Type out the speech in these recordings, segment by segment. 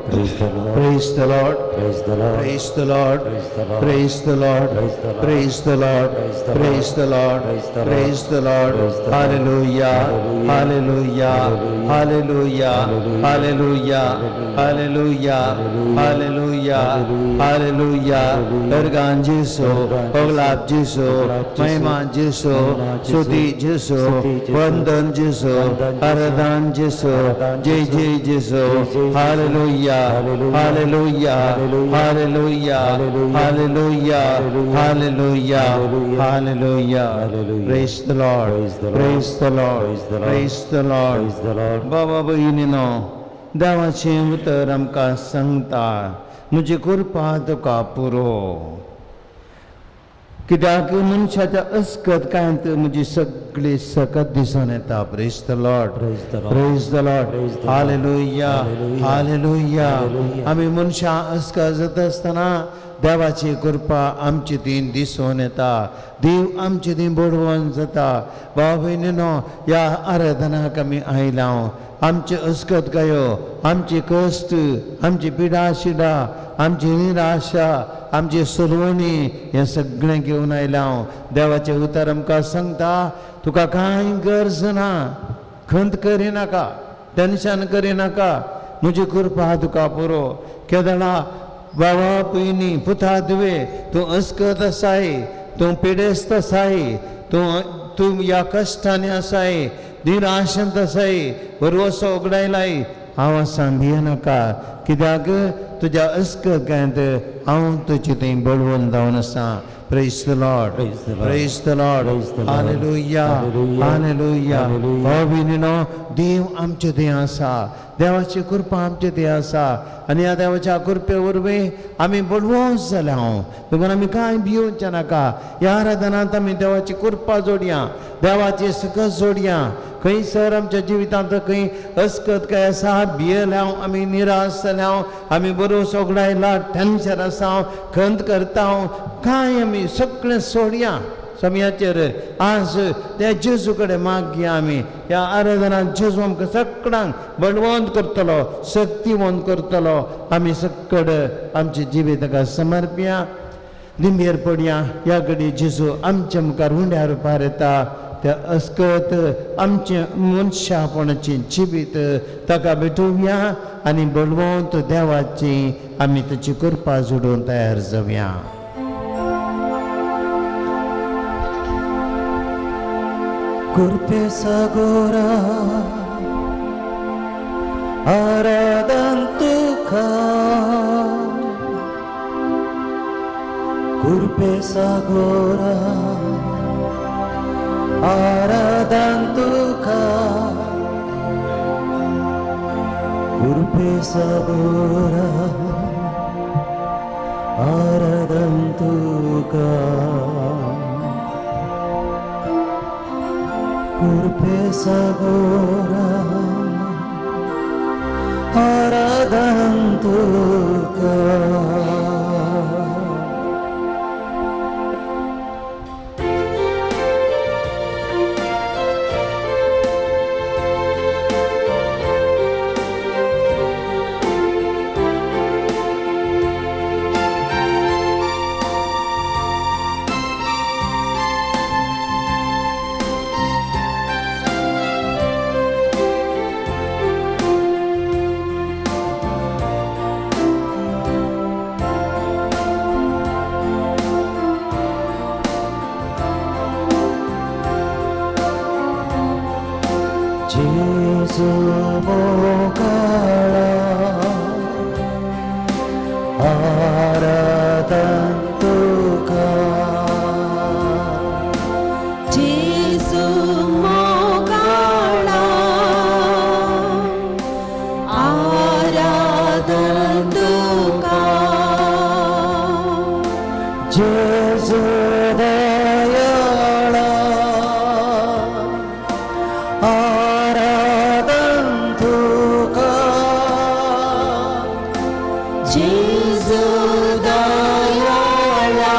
Praise the Lord. Praise the Lord. Praise the Lord. Praise the Lord. Praise the Lord. Praise the Lord. Praise the Lord. Praise the Lord. Praise the Lord. Praise the Lord. Praise the Lord. Hallelujah. Hallelujah. Hallelujah. Hallelujah. Hallelujah. Hallelujah. Hallelujah. Ergan Jesu, Oglap Jesu, Maiman Jesu, Sudi Jesu, Vandan Jesu, Aradan Jesu, Jai Jesu. Hallelujah. Hallelujah. Hallelujah. Hallelujah. Hallelujah. Hallelujah. Praise the Lord. Praise the Lord. Praise the Lord. बाबा बहिणीनो देवाचे उतर आमकां सांगता म्हजी कृपा तुका पुरो कित्याक मनशाच्या अस्कतकायेंत म्हजी सगळी सकत दिसून येता praise the Lord praise the Lord hallelujah hallelujah आमी मनशां अस्कत जाता आसतना देवाची कृपा आमचे तीन दिसून येता देव आमचे तीन बडवून जाता भाव भयणीनो ह्या आराधनाक आमी आयला आमचे अस्कतकायो आमचे कश्ट आमची पिडा शिडा आमची निराशा आमची सुरवणी हे सगळें घेवन आयला देवाचे उतर आमकां सांगता तुका कांय गरज ना खंत करिनाका टेन्शन करिनाका म्हजी कृपा तुका पुरो केदळा बाबा पयलीं पुता तुवे तूं अस्कत आसाय तूं पिडेस्त आसाय तूं ह्या कश्टांनी आसाय निराशेंत आसाय बरवसो उगडायलाय हांव सांभियनाका कित्याक तुज्या अस्कतकायेंत हांव तुजें थंय बडवून जावन आसा Praise the Lord. Praise the Lord. Hallelujah. Hallelujah. भाव देव आमचे थंय आसा देवाची कृपा आमचे थंय आसा आनी ह्या देवाच्या कृपे वरवीं आमी बडवोस जाल्या देखून आमी कांय भिवचे नाका ह्या आराधनांत आमी देवाची कृपा जोडया देवाची सकत जोडया खंयसर आमच्या जिवितांत खंय अस्कत काय आसा भियेल्या आमी निराश जाल्या आमी बरो सोगडायला टेन्शन आसा खंत करता कांय आमी सगळें सोडया समयाचेर आज त्या जेजू कडेन मागया आमी ह्या आराधनांत जेजू आमकां सगळ्यांक बळवंत करतलो शक्तिवंत करतलो आमी सकड आमचे जिवीत ताका समर्पया निमेर पडया ह्या घडी जेजू आमच्या मुखार उंड्यार उबार येता त्या अस्कत आमचे मनशापणाची जिवीत ताका भेटोवया आनी बळवंत देवाची आमी ताची कृपा जोडून तयार जावया कृपे सागोरा आराधन तुका कृपे सागोरा आराधन तुका कृपे सागोरा आराधन तुका कृपे सागोरा आराधन तुका Jesu mokala aradan tuka Jesu mokala aradan tuka Jesu dayala Jesu dayala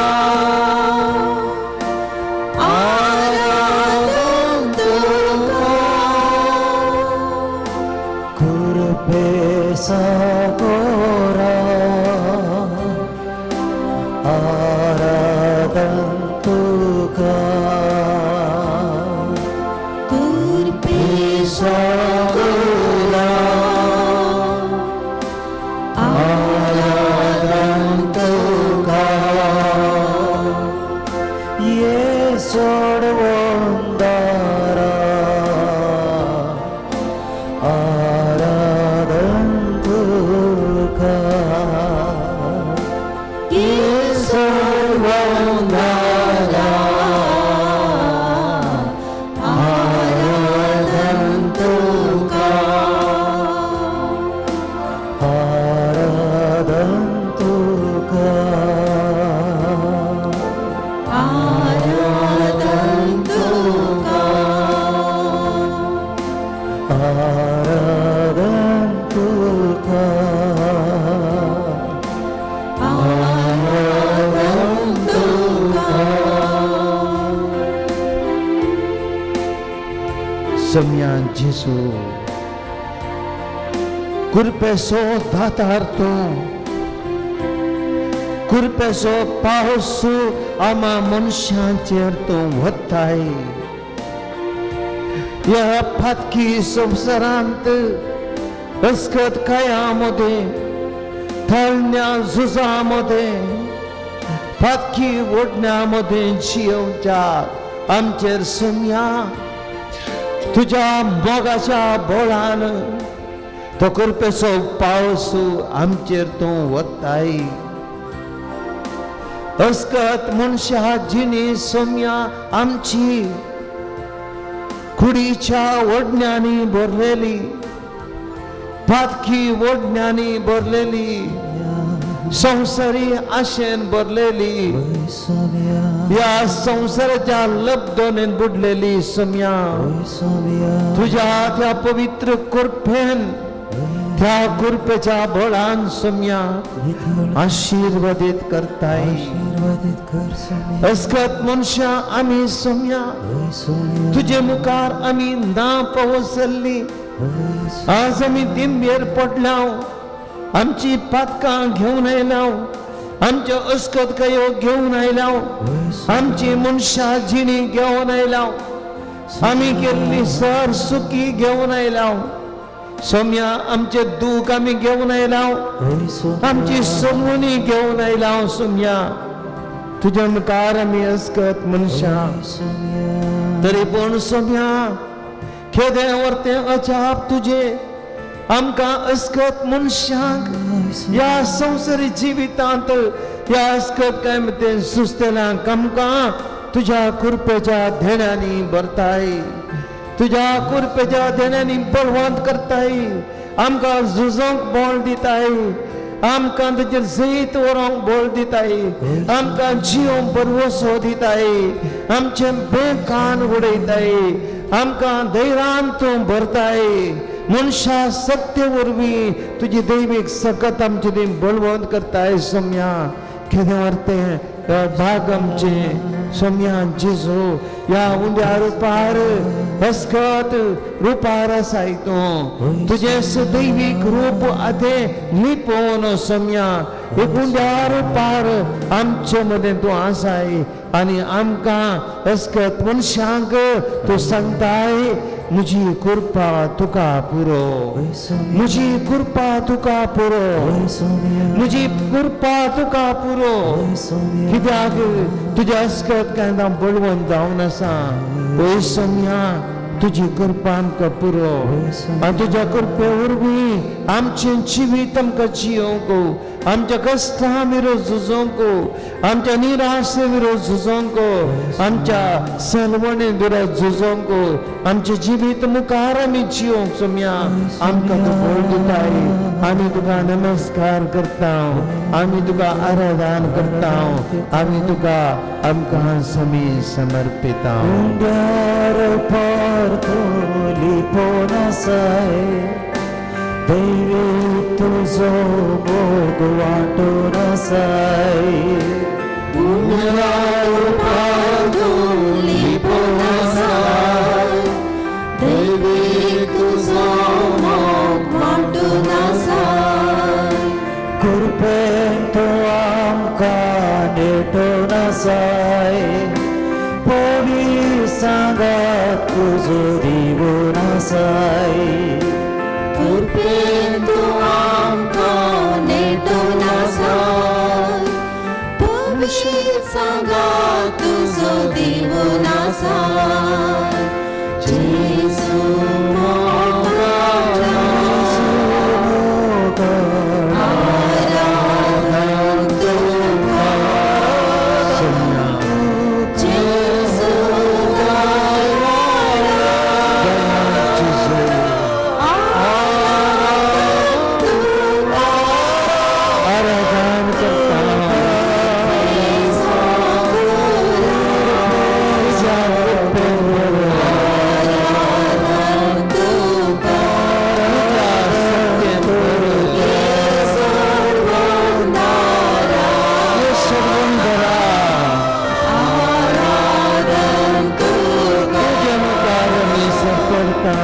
aradan tuka Kurpe sa गोरा आराधन तुका कृपेचा गोरा आराधन तुका ये सोडवंदारा आराधन तुका ये सोडवंदारा आराधन तुका आराधन तुका आराधन तुका आराधन तुका आराधन तुका Semyan Jesu Kurpeso datarto Kurpeso pausu ama manushyancherto wattai या फातकी संसारांत अस्कत कायामध्ये थळण्या झुजामध्ये फातकी ओढण्यामध्ये जिवच्या आमचेर सम्या तुझ्या मोगाच्या बोळान तो कृपेचो पावस आमचेर तूं वताय अस्कत मनशा जिणी सम्या आमची कुडीच्या ओढण्यानी भरलेली फातकी ओढण्यानी भरलेली संसारी आशेन भरलेली या संसाराच्या लब्धोनेन बुडलेली सम्या तुझ्या त्या पवित्र कृपेन त्या कृपेच्या बळान सम्या आशीर्वादित करताय अस्कत मनशा आम्ही सम्या तुझे मुखार आम्ही ना पावसल्ली आज आम्ही दिंबेर पडलाव आमची पातकां घेऊन आयलाव आमच्या अस्कत कयो घेऊन आयलाव आमची मनशा जिणी घेऊन आयलाव आम्ही केल्ली सर सुखी घेऊन आयलाव सम्या आमचे दूख आम्ही घेऊन आयलाव आमची समोनी घेऊन आयलाव सम्या तुझ्या मुखार आम्ही अस्कत मनशा तरी पण सम्या खेदे वरते अजाप तुझे आमकां अस्कत मनशांक या संसारी जिवितांत या अस्कत काय म्हणते सुस्तेलांक आमकां तुझ्या कृपेच्या धेण्यानी भरताय तुझ्या कृपेच्या धेण्यानी बळवंत करताय आमकां झुजोंक बळ दिताय आमकां तुजेर जैत व्हरोंक बळ दिताय आमकां जीव बरवसो दिताय आमचे बेकान उडयताय आमकां धैर्यान तूं भरताय मनशा सत्य वरवीं तुजी दैवीक सकत आमचे ती बळवंत करताय सम्या केदें व्हरते भाग आमचे सम्या जेजू या उंड्या रुपार अस्कत रुपार आसाय तूं तुजें सदैवीक रूप आते लिपोवन सम्या एक उंड्या रुपार आमचे मदें तूं आसाय आनी आमकां अस्कत मनशांक तूं सांगताय मुझी कृपा तुका पुरो मुझी कृपा तुका पुरो मुझी कृपा तुका पुरो कित्याक तुझे अस्कत काय ना बळवंत जावन आसा ओय सम्या तुझी कृपा आमकां पुरो आनी तुज्या कृपे वरवीं आमचें जिवीत आमकां जियोंक आमच्या कश्टां विरोध झुजोंक आमच्या निराशे विरोध झुजोंक आमच्या सलवणे विरोध झुजोंक आमचे जिवीत मुखार आमी जियोंक सम्या आमकां तूं बळ दिताय आमी तुका नमस्कार करता आमी तुका आराधन करता आमी तुका आमकां समी समर्पिता लिपोन आसाय दैवीक तुजो मोग वाटून आसाय लिपोन आसाय दैवीक तुजो मोग वाटून आसाय नासाय पोळी सांगात तुझो दिवो नासाय कृपेन तू आमकां नेटो नासाय पवित्र सांगा तुझो दिवो नासाय जेसू मोगा आराधन तुका जेसू आराधन करता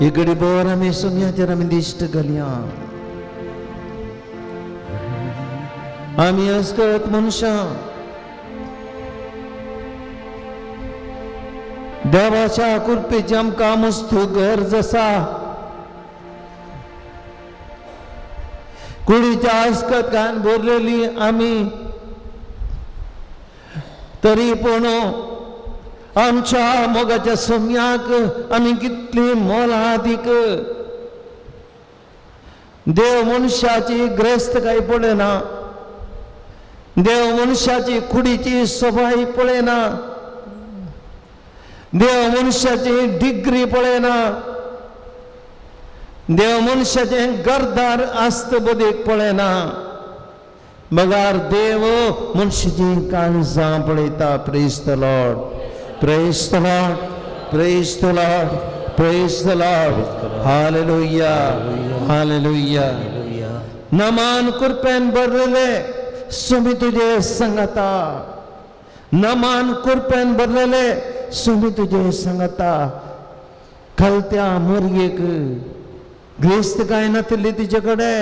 इकडे बोर आम्ही सोन्याच्या रमिदिष्ट गलिया आम्ही असकत मनुष्य देवाच्या कृपेची आमकां मस्तू गरज आसा कुडीच्या आस्कत घाण भरलेली आम्ही तरी पण आमच्या मोगाच्या सोम्याक आम्ही कितली मोलादीक देव मनुष्याची ग्रस्त काही पळयना देव मनुष्याची कुडीची सोबाई पळयना देव मनुष्याची डिग्री पळयना देव मनुष्याचे गरदार आस्त बदीक पळयना मगार देव मनुष्याची काळजां पळयता praise the Lord praise the Lord praise the Lord praise the Lord hallelujah hallelujah नमान कृपेन भरलेले सुमी तुझे संगता नमान कृपेन भरलेले सुमी तुझे संगता खलत्या मुरगेक ग्रेस्त काय नातली तिच्याकडे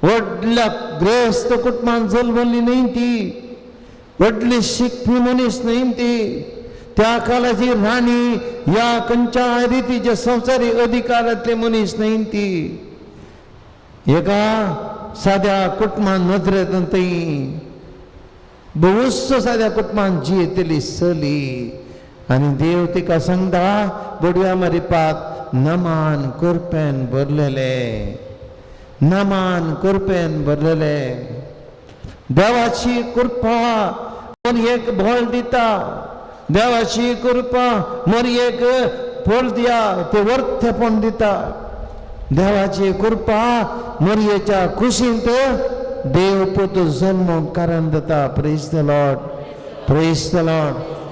व्हडल्या ग्रेस्त कुटुंबान जल्मली नाही ती व्हडली शिकपी मनीस नाही ती त्या काळाची राणी या कंच्या रीतीच्या संसारी अधिकारातले मनीस नाही ती एका साध्या कुटुंबान नजरेत बहुस साध्या कुटुंबान जी येतली सली आणि देव तिका सांगता बडव्या मारिपाक नमान कुरपेन भरलेले नमान कुरपेन भरलेले देवाची कृपा मन एक भोळ दिता देवाची कृपा मन एक फळ दिया ते वर्थपण दिता देवाची कृपा मरियेच्या खुशींत देव पोत जन्म कारण जाता praise the Lord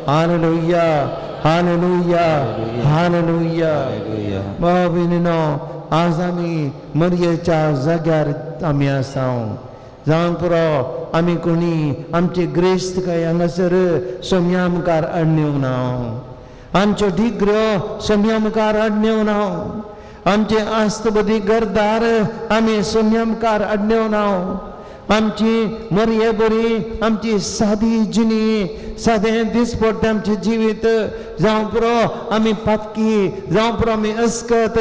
hallelujah hallelujah hallelujah बाबिनो आज आम्ही मरियेच्या जाग्यार आम्ही आसाव जावं पुरो आम्ही कोणी आमचे ग्रेस्त काय हांगासर सोम्यामकार आडण्यो ना आमच्यो डिग्र्यो सोम्यामकार आडण्यो ना आमचे आस्तबदी घरदार आम्ही सोम्यामकार आडण्यो ना आमची मरिये बरी आमची सादी जिणी सादें दिसपट्ट आमचे जिवीत जावं पुरो आमी पातकी जावं पुरो आमी अस्कत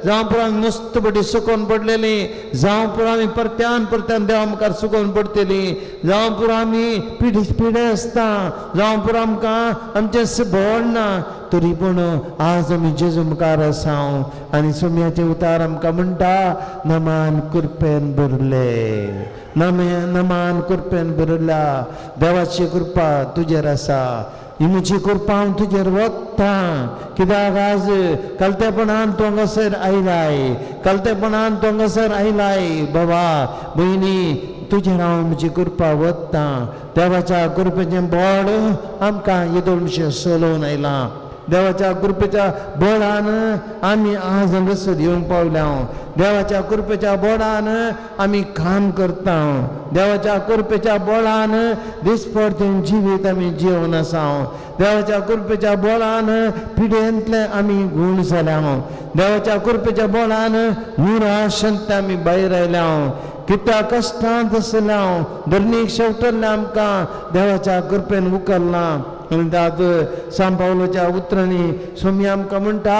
जावं पुरो आमी मस्त बडी सुकोवन पडलेली जावं पुरो आमी परत्यान देवा मुखार सुकोवन पडटली जावं पुरो आमी पिडे आसता जावं पुरो आमकां आमचें भोळ ना तरी पूण आज आमी जेजू मुखार आसाव आनी सोम्याचे उतार आमकां म्हणटा नमान कृपेन भरले नमान कृपेन भरला देवाची कृपा तुजेर आसा ही म्हजी कृपा हांव तुजेर वखता कित्याक आज कलतेपणान तूं हांगासर आयलाय कलतेपणान तूं हांगासर आयलाय बाबा भयणी तुजेर हांव म्हजी कृपा वखता देवाच्या कृपेचें बोड आमकां येदोळशें चलोवन आयलां देवाच्या कृपेच्या बोडान आमी आज हांगासर येवंक पावल्या देवाच्या कृपेच्या बोडान आमी काम करता देवाच्या कृपेच्या बोडान दिसपरतें जिवीत आमी जिवन आसा देवाच्या कृपेच्या बोडान पिड्यांतले आमी गूण जाल्या देवाच्या कृपेच्या बोडान निराशंत आमी भायर आयल्या कित्या कश्टांत आसल्या धरणीक शेवटल्ले आमकां देवाच्या कृपेन उखलना म्हणटात सांत पावलोच्या उतरांनी स्वामी आमकां म्हणटा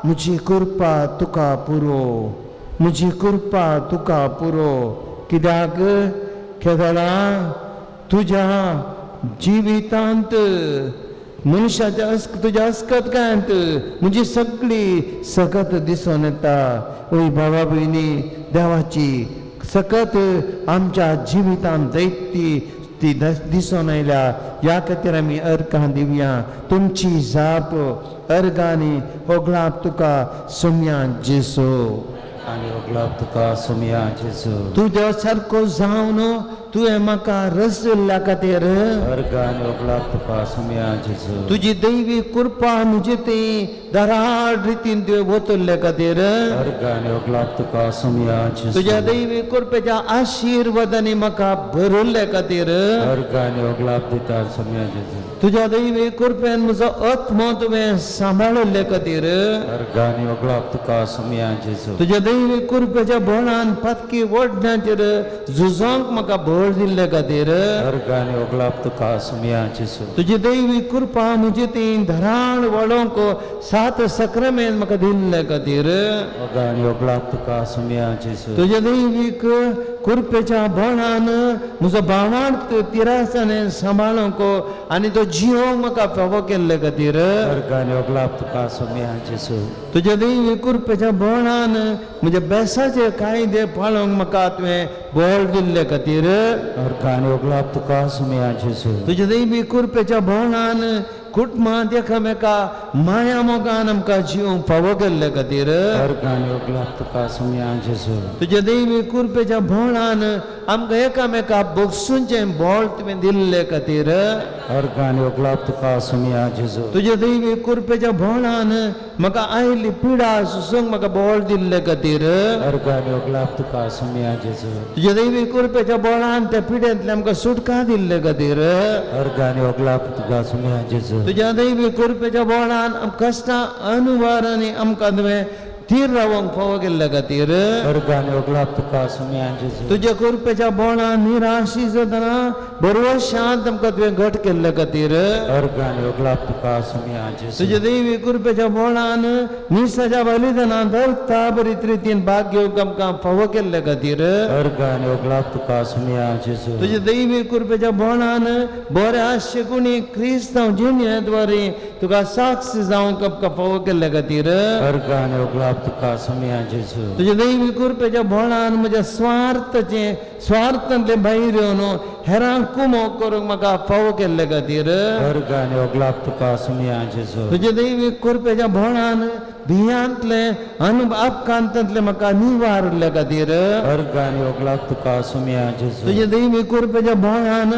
म्हजी कृपा तुका पुरो म्हजी कृपा तुका पुरो कित्याक केदळा तुज्या जिवितांत मनशाच्या तुज्या अस्कतकांत म्हजी सगळी सकत दिसून येता ओय भावा भयणी देवाची सकत आमच्या जिवितांत जायती ती दिसून आयल्या ह्या खातीर आमी अर्घां दिवया तुमची जाप अर्घांनी होगलाप तुका सोम्या जेसू आनी होगलाप तुका सोम्या जेसू तुजो सारको जावन तुवें म्हाका रस दिल्ल्या खातीर अर्घांनी होगलाप तुका सोम्या जेसू तुजी दैवी कृपा म्हजे ती दराड रितीन तुवें वतल्ल्या खातीर अर्घांनी होगलाप तुका सोम्या जेसू तुज्या दैवी कृपेच्या आशिर्वादांनी म्हाका भरिल्ल्या खातीर अर्घांनी होगलाप दिता सोम्या जेसू तुज्या दैवी कृपेन म्हजो आत्मा तुवें सांबाळिल्ल्या खातीर अर्घांनी होगलाप तुका सोम्या जेसू तुज्या दैवी कृपेच्या बोडान पातकी ओडण्याचेर झुजोंक म्हाका बळ दिल्ल्या खातीर अर्घांनी होगलाप तुका सोम्या जेसू तुजी दैवी कृपा म्हजी ती धराण वळोवंक 7 सक्रामेंत म्हाका दिल्ल्या खातीर अर्घांनी होगलाप तुका सोम्या जेसू तुज्या दैवीक कृपेच्या बोडान म्हजो भावार्थ तिरासाने सांबाळोवंक आनी तो जिवोवंक म्हाका फावो केल्ल्या खातीर अर्घांनी होगलाप तुका सोम्या जेसू तुज्या दैवी कृपेच्या बोडान म्हज्या बेसाचे कायदे पाळोवंक म्हाका तुवें बळ दिल्ल्या खातीर अर्घांनी होगलाप तुका सोम्या जेसू तुज्या दैवी कृपेच्या बोडान कुटुंबांत एकामेका माया मोगान आमकां जिवंक फावो केल्ल्या खातीर अर्घांनी होगलाप तुका सोम्या जेसू तुज्या दैवी कृपेच्या बोडान आमकां एकामेका भोगसूंचें बोळ तुवें दिल्ल्या खातीर अर्घांनी होगलाप तुका सोम्या जेसू तुज्या दैवी कृपेच्या बोडान म्हाका आयिल्ली पिडा सुसूंक म्हाका बोळ दिल्ल्या खातीर अर्घांनी होगलाप तुका सोम्या जेसू तुज्या दैवी कृपेच्या बोडान त्या पिड्यांतली आमकां सुटका दिल्ल्या खातीर अर्घांनी होगलाप तुका सोम्या जेसू तुज्या दैवी कृपेच्या बोडान कश्टां अनुवारांनी आमकां तुवें स्थिर रावंक फावो केल्ल्या खातीर अर्गांनी ओगलाप तुका सुम्या जेजू तुझ्या कृपेच्या बोळान निराशी जातना बरोबर शांत आमकां तुवें घट केल्ल्या खातीर अर्गांनी ओगलाप तुका सुम्या जेजू तुझ्या दैवी कृपेच्या बोळान निसाच्या बलिदानां धरता बरीत रितीन भाग घेवंक आमकां फावो केल्ल्या खातीर अर्गांनी ओगलाप तुका सुम्या जेजू तुझ्या दैवी कृपेच्या बोळान बऱ्या शिकुणी क्रिस्तांव जिणेद्वारे तुका साक्ष जावंक आमकां फावो केल्ल्या खातीर अर्गांनी ओगलाप तुका सुम्या जेजू तुझ्या दैवी कृपेच्या बोळान म्हज्या स्वार्थांतले भायर येवन हेरांक कुमो करूंक म्हाका फावो केल्ल्या खातीर अर्गांनी ओगलाप तुका सुम्या जेजू तुझ्या दैवी कृपेच्या बोळान भियांतले आनी अपघातांतले म्हाका निवारल्या खातीर अर्गांनी ओगलाप तुका सुम्या जेजू तुझ्या दैवी कृपेच्या बोळान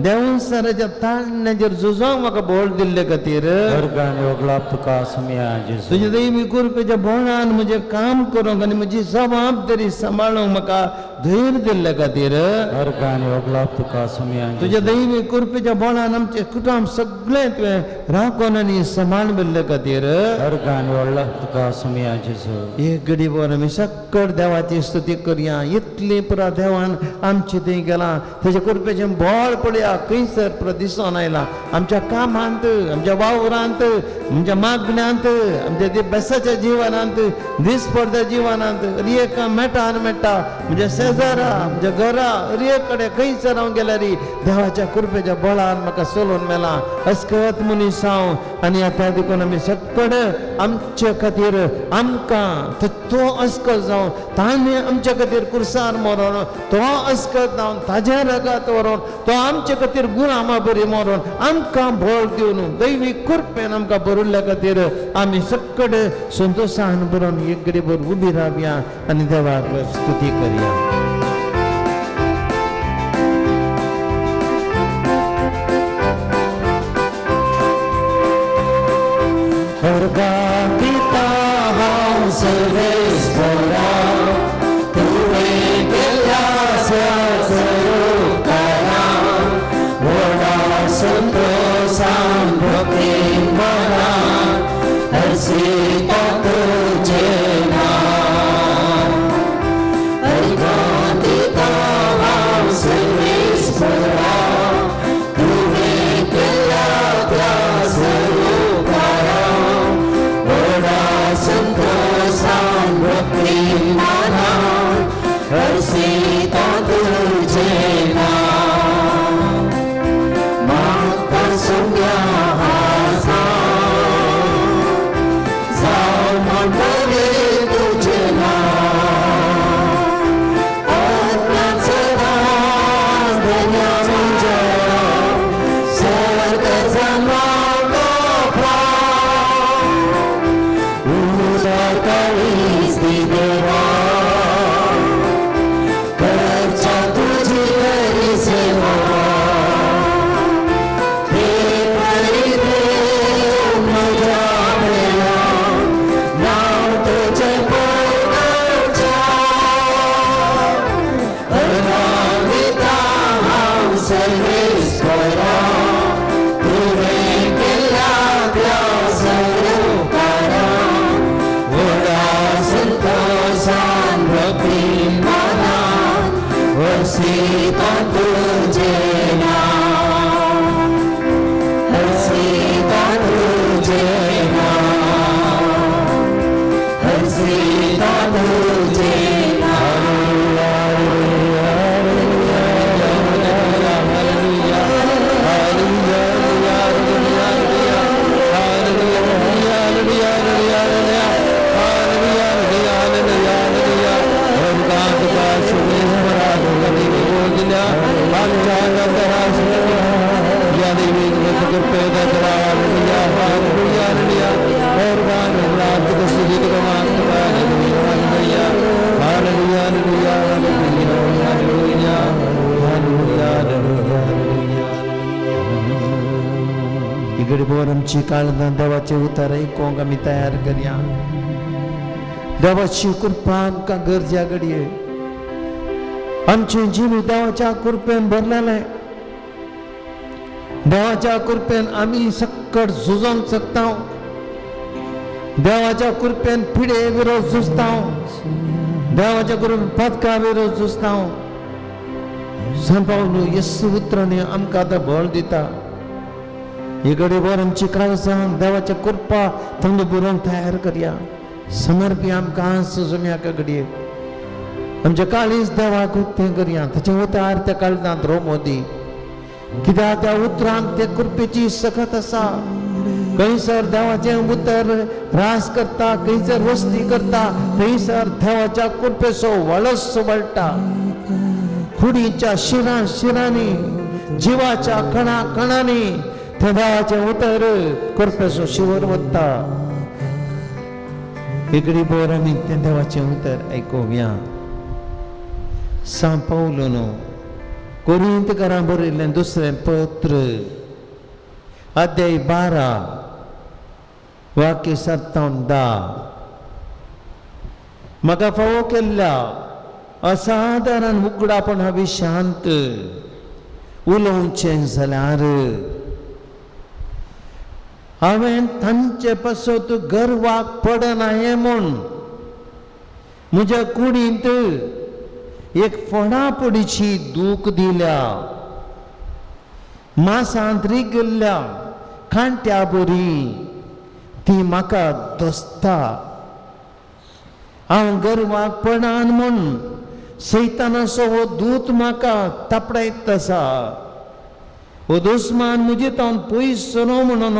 देवसराच्या ताळण्याचेर झुजावंक म्हाका बोळ दिल्ले खातीर अर्गांनी ओगलाप तुका सुम्या जेजू तुझ्या दैवी कृपेच्या बोळान म्हजें काम करूंक आनी म्हजी जबाबदारी सांबाळूंक म्हाका धैर्य दिल्ल्या खातीर अर्गांनी ओगलाप तुका सुम्या तुझ्या दैवी कृपेच्या बोळान आमचे कुटुंब सगळें तुवें राखून आनी सांबाळले खातीर अर्गांनी ओगलाप तुका सुम्या जेजू एक घडी भर आमी सक्कट देवाची स्तुती करया इतली पुरा देवान आमचे थंय गेला तेजे कृपेचें बळ पळया खंयसर प्रदिसोन आयला आमच्या कामांत आमच्या वावरांत आमच्या मागण्यांत आमच्या दिवसाच्या जिवनांत दिसपडत्या जिवनांत एक मेटा म्हणजे शेजारा आमच्या घरा एक कडेन खंयसर हांव गेल्यार देवाच्या कृपेच्या बळान म्हाका सोलून मेला अस्कत मनीस हांव आनी आता देखून आमी सक्कट आमच्या खातीर आमकां तो अस्कत जावन ताणें आमच्या खातीर कुर्सार मरोन तो अस्कत जावन ताज्या रगात व्हरोन तो आमच्या खातीर गुलामा बरी मरोन आमकां बळ दिवन दैवी कृपेन आमकां भरिल्ल्या खातीर आमी सक्कट संतोशान बरोवन एक घडी भर उबी रावया आनी देवाक स्तुती करया अर्गा पिता हांव सर्वेस्परा तुवें केल्या उपकारा व्हडा संतोशान भक्तीन मना हरसिता तुजें नांव अर्गा पिता हांव सर्वेस्परा तुवें केल्या संतोषान भक्ती माना हरसिता तुजें नांव म्हाका सुम्या जावं म्हणटले तुजें नांव आत्म्याचो दास धन्य म्हणजे स्वर्ग जमला काळीज देवा करच्या तुझी खरी सेवा हे करी दे म्हज्या वेळा नांव तुजें पळोवच्या अनादिता हांव सर्वेस्परा तुवें केल्या त्या उपकारा संतोषान भक्ती मना हरसिता तुजें नांव हरसिता तुजें नांव हरसिता तुजें इकडे बोर आमची काळजां देवाचे उतार आयकोंक आमी तयार करया देवाची कृपा आमकां गरजा घडये आमचे जीव देवाच्या कृपेन भरलेले देवाच्या कृपेन आमी सक्कट झुजोंक शकता देवाच्या कृपेन पिढे विरोध झुजताव, देवाच्या कृपेन पदका विरोध झुजताव. सांपावलो येसू उतरणे आमकां आतां बळ दिता. ही घडी भर आमची काळजां देवाच्या कृपा थंड बरोवंक तयार करया. समर्पी आमकां सुजम्याक घडये. आमचे काळीज देवाक उक्तें करया. ताचे उतार त्या काळजांत रोव मोदी. कित्याक त्या उतरांत ते कृपेची सखत आसा. खंयसर देवाचें उतर रास करता, खंयसर वस्ती करता, थंयसर देवाच्या कृपेचो वळस वळटा. कुडीच्या शिरांनी, जिवाच्या कणा कणांनी त्या देवाचें उतर कृपेचो शिवर वता. एकडी बोर आमी तें देवाचें उतर आयकुया. सांपावलो कोरिंतकारां बरयल्लें दुसरें पत्र अध्याय 12 वाक्य 57. म्हाका फावो केल्ल्या असाधारण उगडापणा विशांत उलोवचें जाल्यार हांवें तांचे पासत गर्वाक पडनाये म्हूण म्हज्या कुडींत एक फोडाफोडीची दूख दिल्या. मासांतरी गेल्ल्या खांट्या बरी ती म्हाका दोस्ता. हांव गर्वाक पडन म्हूण सैतानाचो हो दूत म्हाका तापडायत आसा. हो दुस्मान म्हजे तावन पयस सरो म्हणून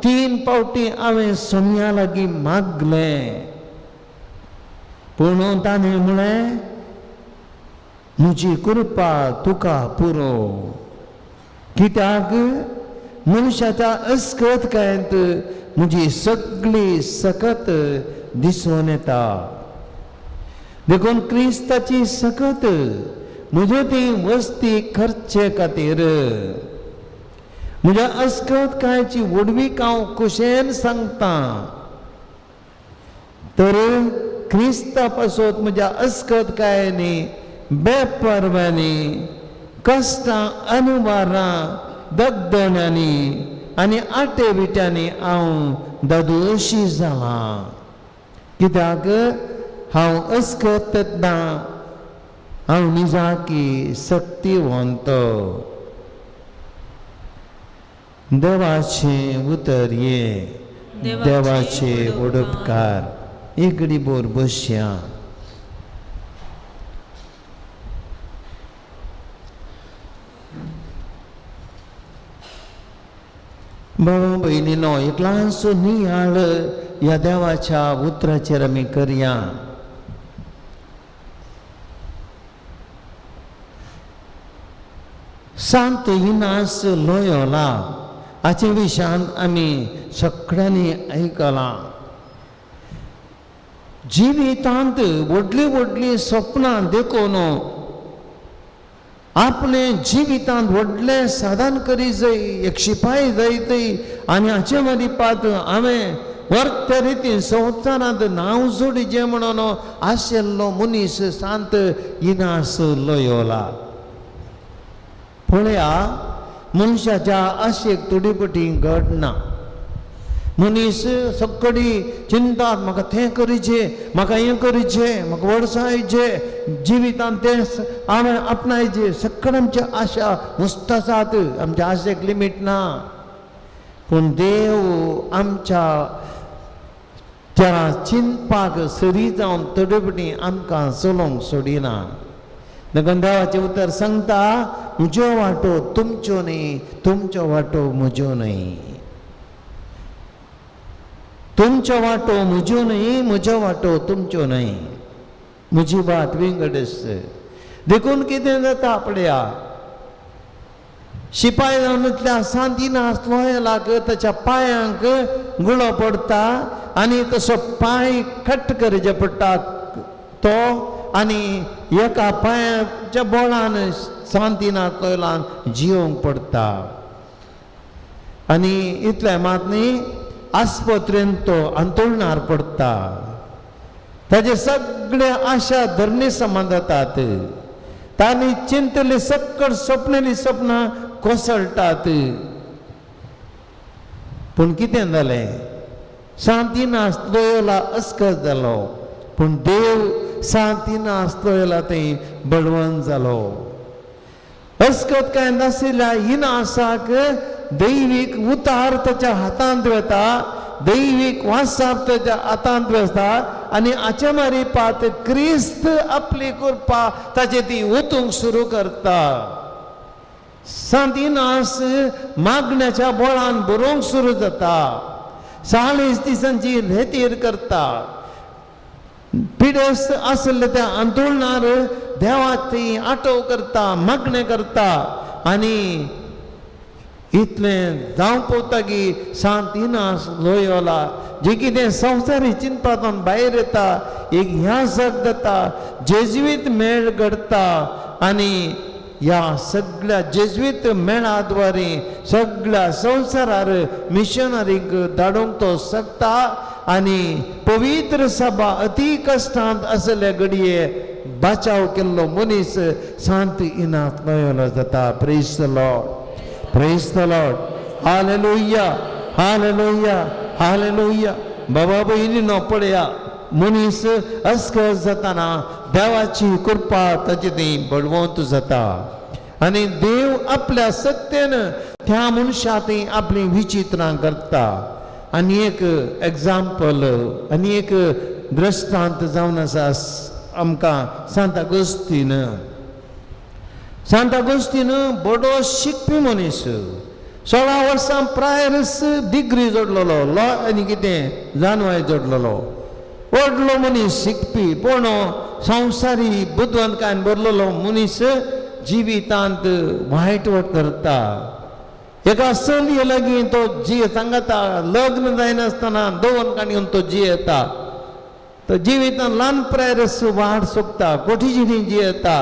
3 फावटी हांवें सोम्या लागीं मागलें. पूण ताणें म्हळें म्हजी कृपा तुका पुरो. कित्याक मनशाच्या अस्कतकायेंत म्हजी सगळी सकत दिसून येता. देखून क्रिस्ताची सकत म्हज्यो ती वस्ती खर्चे खातीर म्हज्या अस्कतकायेची वडवीक हांव कुशेन सांगता. तर क्रिस्ता पासत म्हज्या अस्कतकायेनी बेपरवानी कश्टां अनुवारां दगदण्यांनी आनी आटे बिट्यांनी हांव दादोशी जालां. कित्याक हांव अस्कत ना, हांव निजाकी शक्तिवंत. देवाचें उतर ये, देवाचे उडपकार. एकडी बोर बसया. भाऊ बहिणीनो, एक ल्हानसो नियाळ ह्या देवाच्या उतराचेर आमी करया. सांत इनास लोयोला हाचे विशयान आमी सगळ्यांनी आयकलां. जिवितांत व्हडली व्हडली सपनां देखून आपले जिवितांत व्हडलें साधन करी जाय, एक शिपाई जायतय आनी हाचे मदीपात हांवें वर्त रितीन संवसारांत नांव जोडिचें म्हणून आशिल्लो मनीस सांत इनास लोयोला. पळया, मनशाच्या आशेक तुडीपटी घडना. मनीस सगळी चिंतात, म्हाका तें करीचें, म्हाका हें करीचें, म्हाका वर्सायचें, जिवितांत तें हांवें आपणायचें. सगळे आमच्या आशा मस्त आसात, आमच्या आशेक लिमीट ना. पूण देव आमच्या त्या चिंतपाक सरी जावन तडपटी आमकां चलोवंक सोडिना. देखून देवाचें उतर सांगता, म्हजो वाटो तुमच्यो न्ही, तुमचो वाटो म्हजो न्ही. तुमचो वाटो म्हजो न्ही, म्हजो वाटो तुमचो न्ही. म्हजी वाट विंगडस. देखून कितें जाता पळया, शिपाई जावनतल्या सांत इनास लोयोलाक ताच्या पांयांक गुळो पडटा आनी तसो पांय कट करचे पडटा तो, आनी एका पांयाच्या बोळान सांत इनास लोयोलान जिवंक पडटा. आनी इतलें मात न्ही, आस्पत्रेंत तो अंतरुणार पडटा. ताचे सगळे आशा धरणी समान जातात. तांणी चिंतली सक्कड सपनली सपनां कोसळटात. पूण कितें जालें? सांती नासलोला अस्कत जालो पूण देव सांती नासलोला थंय बळवंत जालो अस्कत काय नाशिल्ल्या इनासाक दैवीक उतार ताच्या हातांत वता दैवीक वासाप ताच्या हातांत वता आनी हाचे मारी पात क्रिस्त आपली कृपा ताचे ती ओतूंक सुरू करता सांतिनास मागण्याच्या बोळान बरोवंक सुरू जाता 40 दिसांची रेतीर करता पिडेस्त आसले त्या अंतुळणार देवाची आटव करता मागणे करता आनी इतलें जावं पवता की सांतिनास लोयोला जे कितें संवसारी चिंतपांतून भायर येता एक ह्यासक जाता जेजुवीत मेळ घडता आनी ह्या सगळ्या जेजुवीत मेळा द्वारे सगळ्या संवसारार मिशनरीक धाडूंक तो शकता आनी पवित्र सभा अति कश्टांत आसले घडये बचाव केल्लो मनीस सांत इनात लोयोला जाता praise the Lord Praise the Lord. Hallelujah. Hallelujah. Hallelujah. बाबा बहिणीनो पळया मनीस अस्कर जाताना देवाची कृपा ताचे ती बळवंत जाता आनी देव आपल्या सत्तेन त्या मनशाक आपली विचित्रां करता आनी एक एग्जाम्पल आनी एक दृश्टांत जावन आसा आमकां सांत अगोस्तीन सांत अगोस्तीन बडो शिकपी मनीस 16 वर्सां प्रायरस डिग्री जोडलेलो लॉ आनी कितें जानवाय जोडलेलो व्हडलो मनीस शिकपी पूण संवसारी बुद्वंतकायेन भरलेलो मनीस जिवितांत वायटवट करता एका चलये लागीं तो जी सांगता लग्न जायनासतना दोन काणयोन तो जियेता तो जिवितांत ल्हान प्रायरस वाड सोंपता कोठीजिणी जियेता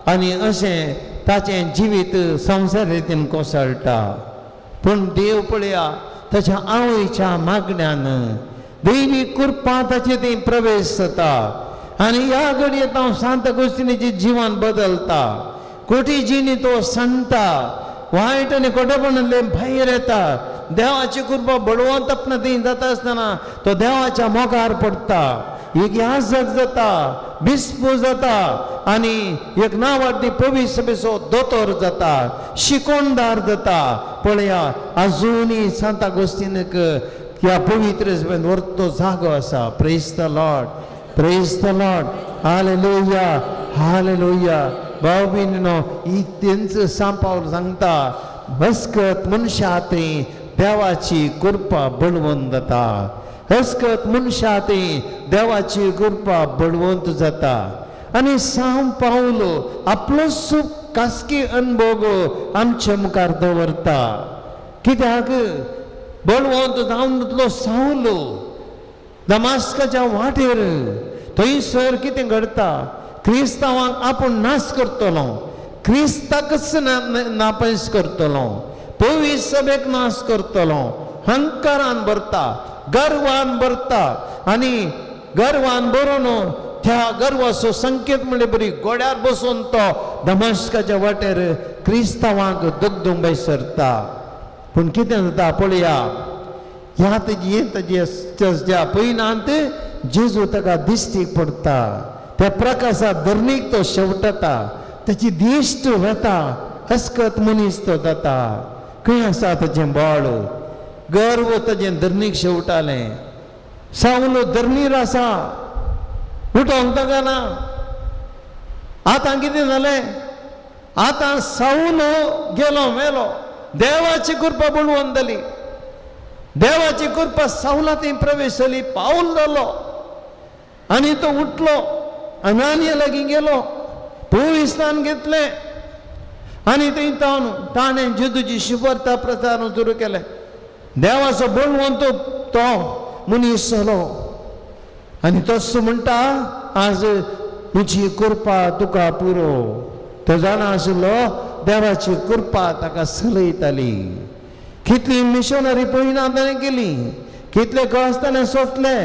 आनी अशें ताचें जिवीत संवसार रितीन कोसळटा पूण देव पळया ताच्या आवयच्या मागण्यान दैवी कृपा ताचे ती प्रवेश जाता आनी ह्या घडयेंत हांव सांत अगोस्तिनाचें जिवन बदलता कोटी जिणी तो सांडटा वायट आनी खोटेपणांतले भायर येता देवाची कृपा बळवंत आपणा ती जाता आसतना तो देवाच्या मोगार पडटा एक याजक जाता बिस्पो जाता आनी एक नांवाडी पवित्र सभेचो दोतोर जाता शिकोणदार जाता पळया अजुनूय सांत अगोस्तीनाक ह्या पवित्र सभेंत व्हरतो जागो आसा praise the Lord hallelujah hallelujah भाव भयणीनो ही तेंच सांपावल सांगता हस्कत मनशा ते देवाची कृपा बळवंत जाता हस्कत मनशा ते देवाची कृपा बळवंत जाता आनी सांव पावलो आपलो सुख खासगी अनुभव आमच्या मुखार दवरता कित्याक बळवंत जावन तितलो सावलो दमास्काच्या वाटेर थंयसर कितें घडता क्रिस्तांवांक आपूण नाश करतलो क्रिस्ताकच नापयस करतलो पवित्र सभेक नाश करतलो हंकारान भरता गर्वान भरता आनी गर्वान भरून त्या गर्वाचो संकेत म्हणजे बरी गोड्यार बसून तो दमास्काच्या वाटेर क्रिस्तांवांक दगदूंक सरता पूण कितें जाता पळया ह्या ताज्या पयनांत जेजू ताका दिश्टीक पडटा त्या प्रकाशा धरणीक तो शेवटता ताची दिश्ट वता हस्कत मनीस तो जाता खंय आसा ताचें बळ गर्व ताचें धरणीक शेवटालें सावलो धरणीर आसा उठोंक ताका ना आतां कितें जालें आतां सावलो गेलो मेलो देवाची कृपा बळवंत जाली देवाची कृपा सावला थंय प्रवेश जाली पावल जालो आनी तो उठलो अनानिया लागीं गेलो पवित्रान घेतलें आनी थंय ताणें जेजूची शिफारता प्रचार सुरू केलें देवाचो बळवंत तो मनीस जालो आनी तसो म्हणटा आज तुजी कृपा तुका पुरो तो जाणा आशिल्लो देवाची कृपा ताका चलयताली कितली मिशनरी पयना ताणें केली कितले कळस ताणें सोंसले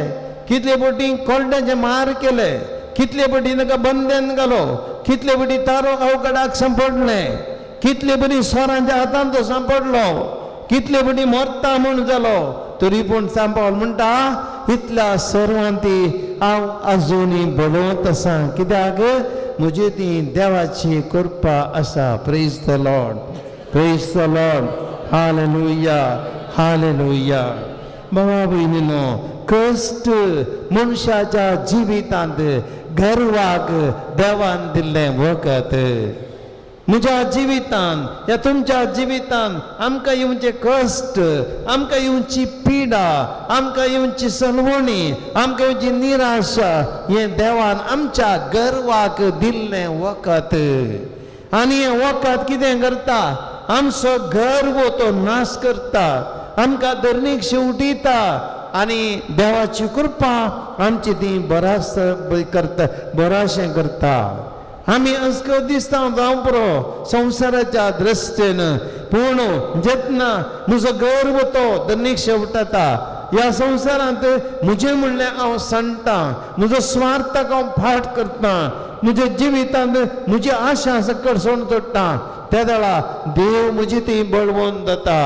कितले फावटी कोर्टाचे मार केले कितले फावटी ताका बंदेन घालो कितले फावटी तारो अवकाडाक सांपडले कितले बरी सोरांच्या हातांत तो सांपडलो कितले फावटी मरता म्हूण जालो तरी पूण सांबाळ म्हणटा इतल्या सर्वांती हांव आजुनी बडोवंत आसा कित्याक म्हजी ती देवाची कृपा आसा praise the Lord praise the Lord hallelujah hallelujah बाबा भयणीनो कश्ट मनशाच्या जिवितांत गर्वाक देवान दिल्लें वखद म्हज्या जिवितान या तुमच्या जिवितान आमकां येवचे कश्ट आमकां येवची पिडा आमकां येवची सलवणी आमकां येवची निराशा हे देवान आमच्या गर्वाक दिल्लें वखद आनी हें वखद कितें करता आमचो गर्व तो नाश करता आमकां धरणीक शेवटिता आनी देवाची कृपा आमची ती बरास करता बराशें करता आमी असको दिसता जावं पुरो संवसाराच्या दृश्टेन पूण जेतना म्हजो गर्व तो धरणीक शेवटता ह्या संवसारांत म्हजें म्हणलें हांव सांडटा म्हजो स्वार्थाक हांव फाट करता म्हज्या जिवितांत म्हजी आशा सकट सोडून सोडटा त्या वेळा देव म्हजी ती बळवून जाता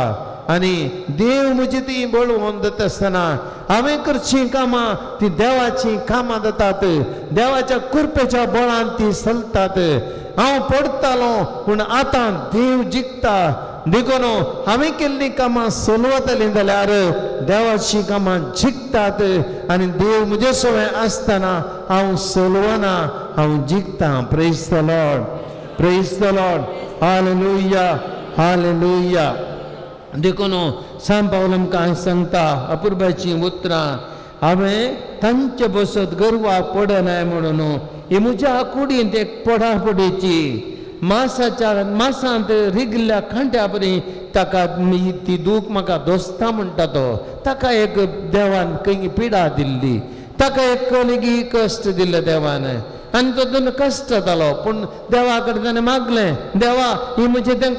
आनी देव म्हजी ती बळवून जाता आसतना हांवें करचीं कामां ती देवाची कामां जातात देवाच्या कृपेच्या बळान ती चलतात हांव पडतालो पूण आतां देव जिखता देखून हांवें केल्लीं कामां चलवतलीं जाल्यार देवाची कामां जिखतात आनी देव म्हजे सवय आसतना हांव चलवना हांव जिखता praise the Lord hallelujah hallelujah देखून सांत पावल आमकां सांगता अपुर्बाची उतरां हांवें तांचे बसत गर्वाक पडनाय म्हणून ही म्हज्या कुडींत एक पडापडीची मासांत रिगिल्ल्या खांट्या परी ताका ती दूख म्हाका दोस्ता म्हणटा तो ताका एक देवान खंय पिडा दिल्ली ताका एक कलगी कश्ट दिल्ले देवान आनी तातूंत कश्ट जालो पूण देवा कडेन ताणें मागलें देवा ही म्हजें तें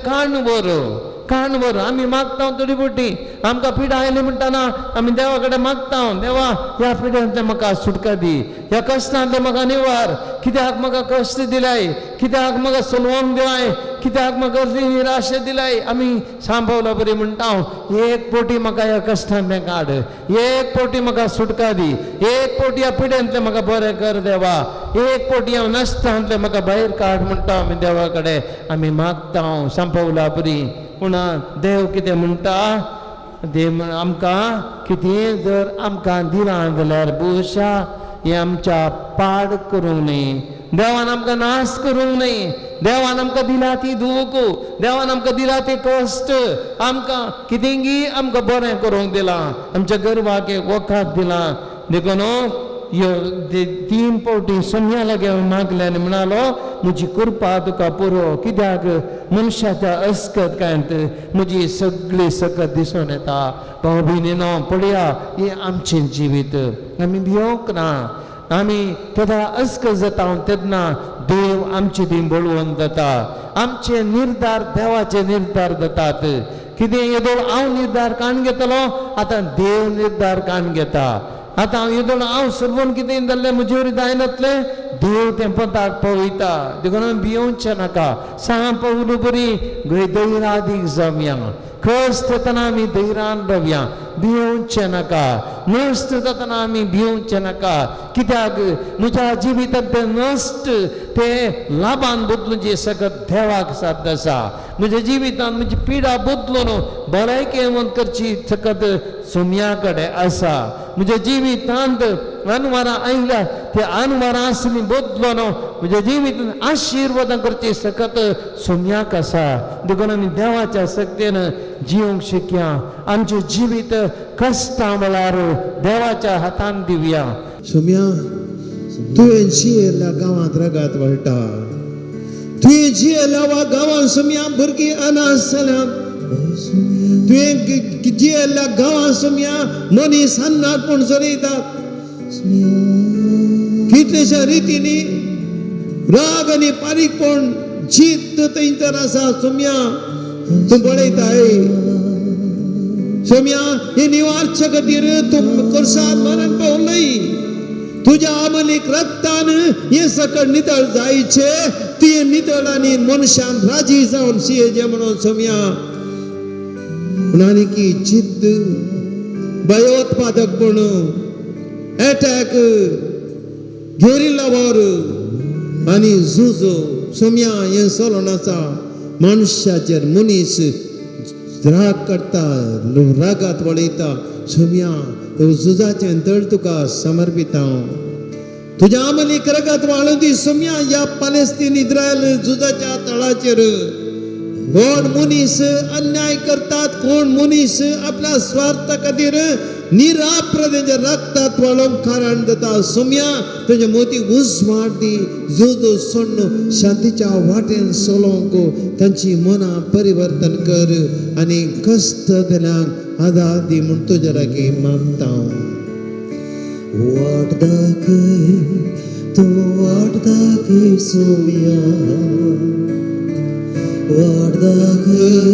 काण वर आमी मागता थोडी पोटी आमकां पिडा आयली म्हणटाना आमी देवा कडेन मागता देवा ह्या पिड्यांतले म्हाका सुटका दी ह्या कश्टांतले म्हाका निवार कित्याक म्हाका कश्ट दिलाय कित्याक म्हाका चलवंक दिलाय कित्याक म्हाका निराशा दिलाय आमी सांबाळला बरी म्हणटा एक पोटी म्हाका ह्या कश्टांतले काड एक पोटी म्हाका सुटका दी एक पोटी ह्या पिड्यांतले म्हाका बरें कर देवा एक पोटी हांव नश्टांतले म्हाका भायर काड म्हणटा आमी देवा कडेन आमी मागता सांबाळला बरी पूण देव कितें म्हणटा देव आमकां कितें जर आमकां दिलां जाल्यार बुशा हें आमच्या पाड करूंक न्ही देवान आमकां नाश करूंक न्ही देवान आमकां दिला ती दूख देवान आमकां दिला ते कश्ट आमकां कितेंगी आमकां बरें करूंक दिलां आमच्या गर्वाक एक वखद दिलां देखून तीन पावटी सोम्या लागीं मागलें आनी म्हणालो म्हजी कृपा तुका पुरो कित्याक मनशाच्या अस्कतकायेंत म्हजी सगळी सकत दिसून येता भाव भयणीनो पळया हें आमचें जिवीत आमी भियोंक ना आमी केन्ना अस्कत जाता तेन्ना देव आमची ती बळवून जाता आमचे निर्धार देवाचे निर्धार जातात कितें येदोळ हांव निर्धार काण घेतलो आतां देव निर्धार काण घेता आतां हांव येदोळ हांव सर्वून कितें जाल्लें म्हजे वरी जायनातलें देव तें पदाक पळयता देखून भियोवचें नाका सांग पळोवन बरी धैर्यादीक जावया कश्ट जातना आमी धैर्यान रावया भियोवचें नाका नश्ट जातना आमी भियोवचें नाका कित्याक म्हज्या जिवितांत तें नश्ट तें लाभान बदलूची सकत देवाक साध्य आसा म्हज्या जिवितांत म्हजी पिडा बदलून भलायकी येवंत करची सकत सोम्या कडेन आसा म्हज्या जिवितांत अनवरां आयल्या ते अनवरां आसलीं बदलून म्हज्या जिवितांत आशिर्वादां करची सकत सोम्याक आसा देखून आमी देवाच्या शक्तीन जिवंक शिकया आमचें जिवीत कश्टां वेळार देवाच्या हातान दिवया सोम्या तुवें जियेल्या गांवांत रगात वळटा तुवें जियेल्या गांवांत सोम्या भुरगीं अनाथ जाल्यात तुवें जियेल्या गांवांत सोम्या मनीस अन्नात म्हूण चलयतात कितलेशा रितींनी राग आनी पारीकपण जीत थंयसर आसा सोम्या तूं पळयताय सोम्या हे निवारचे खातीर तूं करसाद मरण पावलय तुज्या अमलीक रक्तान हे सकट नितळ जायचे ती नितळ आनी मनशान राजी जावन शियेचे म्हणून सोम्या आनी की जिद्द भयोत्पादकपण अटॅक गेरिल्ला वॉर आनी झुजो सोम्या हे चलोन आसा मनशाचेर मनीस राग करता रागात वळयता सोम्या झुजाचे तळ तुका समर्पिता तुझ्या मलीक रगत वाळू दी सोम्या या पालेस्तीन इस्रायल झुजाच्या तळाचेर कोण मनीस अन्याय करतात कोण मनीस आपल्या स्वार्था खातीर निराप्र तेंच्या रक्तात वाळोवंक कारण जाता सोम्या तुझे मोती उजवाड दी झुजो सोडून शांतीच्या वाटेन चलोवंक तांची मनां परिवर्तन कर आनी कश्ट दिल्यांक आदार दी म्हूण तुजे लागीं मागता वाट दाखय तूं वाट दाखय सोम्या वाट दाखय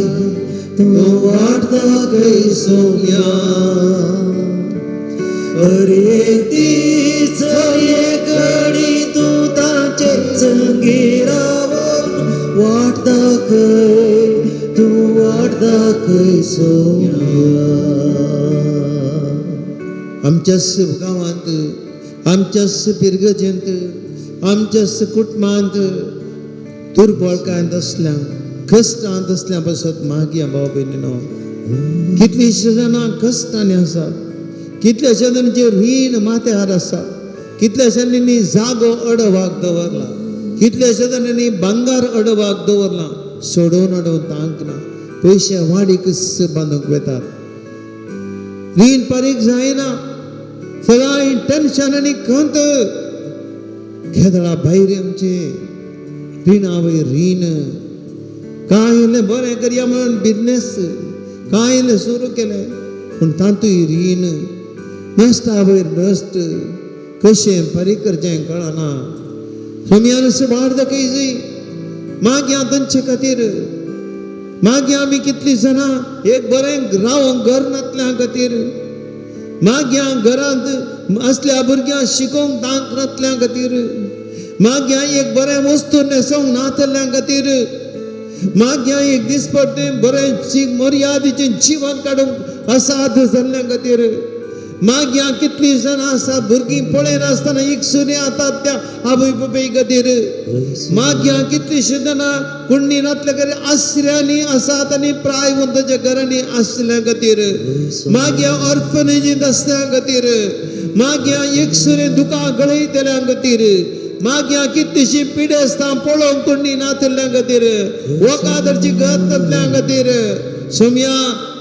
तूं वाट दाखय सोम्या अरे तीच एक घडी तूं ताचे संगी रावून वाट दाखय तूं वाट दाखय सोम्या आमच्याच गांवांत आमच्याच पिरगजेंत आमच्याच कुटुंबांत दुर्बळकायेंत असल्यांक कश्टांत असल्या पासत मागया भाव भयणीनो कितलींशीं जाणां कश्टांनी आसात कितल्याश्या जाणांचे रीण माथ्यार आसा कितल्याश्या जाणांनी जागो अडवाक दवरला कितल्याश्या जाणांनी भांगार अडवाक दवरला सोडून अडवून तांक ना पयशे वाडीक बांदूंक वेतात रीण फारीक जायना सदां टेन्शन आनी खंत खेदळा भायर आमचे रीणा वयर रीण काय इल्लें बरें करया म्हणून बिजनेस काय इल्लें सुरू केलें पूण तातूंय रीण नश्टा वयर नश्ट कशें फारीक करचें कळना सोम्यान वाट दाखय जाय मागया तांचे खातीर मागया आमी कितलीं जाणां एक बरें रावंक घर नातल्या खातीर मागया घरांत असल्या भुरग्यांक शिकोवंक तांक नातल्या खातीर मागया एक बरें वस्तू न्हेसोवंक नातल्या खातीर मागया एक दिसपट्टें बरें मर्यादेचें जीवन काडूंक असाध जाल्ल्या खातीर मागया कितलीं जाणां आसा भुरगीं पळय नासतना एकसुरी आतात त्या आवय बापाय खातीर मागया कितलींशीं जाणां कुण्णी नातल्या खातीर आश्रयांनी आसात आनी प्रायवंताच्या घरांनी आसल्या खातीर मागया ऑर्फनेजींत आसल्या खातीर मागया एकसुरी दुकां गळयतल्या खातीर मागया कितलींशीं पिडेस्तां पळोवंक कुण्णी नातल्या खातीर वकादरची गत नातल्या खातीर सोम्या